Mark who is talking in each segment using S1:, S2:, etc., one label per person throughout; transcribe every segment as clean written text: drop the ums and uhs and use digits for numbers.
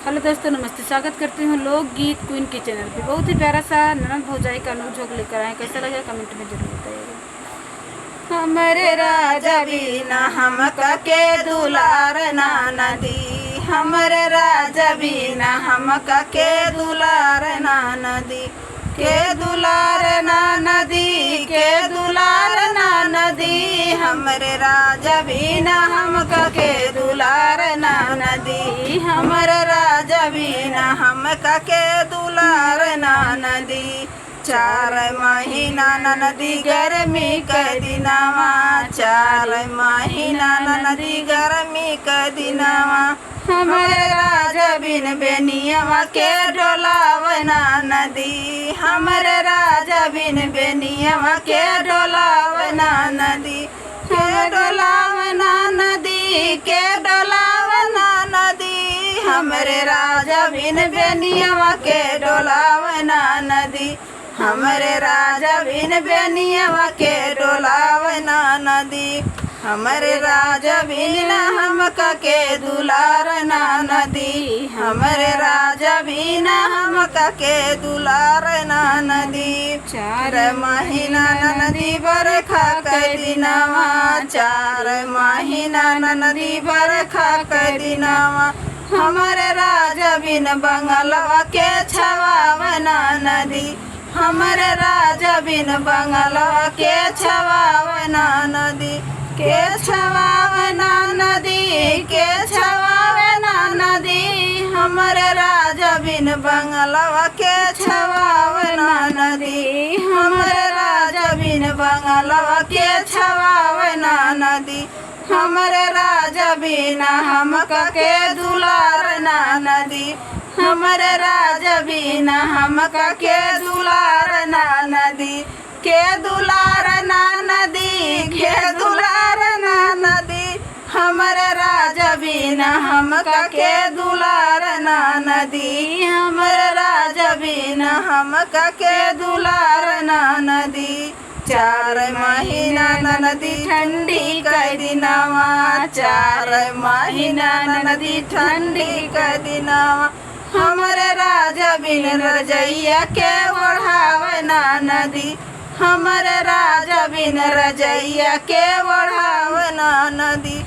S1: Hello दोस्तों, नमस्ते। स्वागत करती हूँ लोकगीत क्वीन के चैनल पे। बहुत ही प्यारा सा ननद भौजाई का नोक-झोंक लेकर आए। कैसा लगा कमेंट में जरूर बताइएगा। हमरे राजा बिना हमका के दुलार ना नदी, हमरे राजा बिना हमका के दुलार ना नदी, के दुलार ना नदी, के दुलार ना नदी, हमरे राजा बिना हमका के दुलार ना नदी, हमरे राजा बिना हमका के दुलार ना नदी। 4 महीना नदी गर्मी के दिनवा, 4 महीना नदी गर्मी के दिनवा, हमरे राजा बिन बेनियवा के डोलावना नदी, हमरे राजा बिन बेनियवा के डोलावना नदी, के डोलावना नदी, के डोलावना नदी, हमरे राजा बिन बेनियवा के डोलावना नदी, हमरे राजा बिन बेनियवा के डोलावना नदी, हमरे राजा बिना हमका के दुलार ना नदी, हमरे राजा बिना हमका के दुलार ना नदी। 4 महीना नदी बरखा के दिनवा, 4 महीना नदी बरखा के दिनवा, हमरे राजा बिन बंगलवा के छवावना नदी, हमरे राजा बिन बंगलवा के छवावना नदी, के छवावना नदी, के छवावना नदी, हमरे राजा बिन बंगलवा के छवावना नदी, हमरे राजा बिन बंगलवा के छवावना नदी, हमरे राजा बिना हमका के दुलार ना नदी, हमरे राजा बिना हमका के दुलार ना नदी, के दुलार ना नदी, के दुलार ना नदी, हमरे राजा बिना हमका के दुलार ना नदी, हमरे राजा बिना हमका के दुलार ना नदी। 4 महीना नदी ठंडी के दिनवा, 4 महीना नदी ठंडी के दिनवा, हमरे राजा बिन रजैया के ओढ़ावना नदी, हमरे राजा बिन रजैया के ओढ़ावना नदी,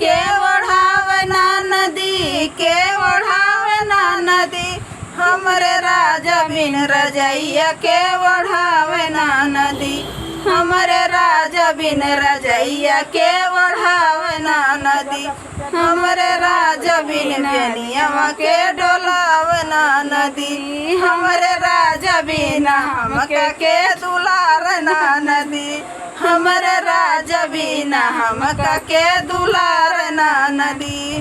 S1: के ओढ़ावना नदी, के ओढ़ावना नदी, हमरे राजा बिन रजैया के ओढ़ावना नदी, हमरे राजा बिन रजैया के ओढ़ावना नदी, हमरे राजा बिन बेनियवा के डोलावना नदी, हमरे राजा बिना हमका के दुलार ना नदी, हमरे राजा बिना हमका के दुलार ना नदी।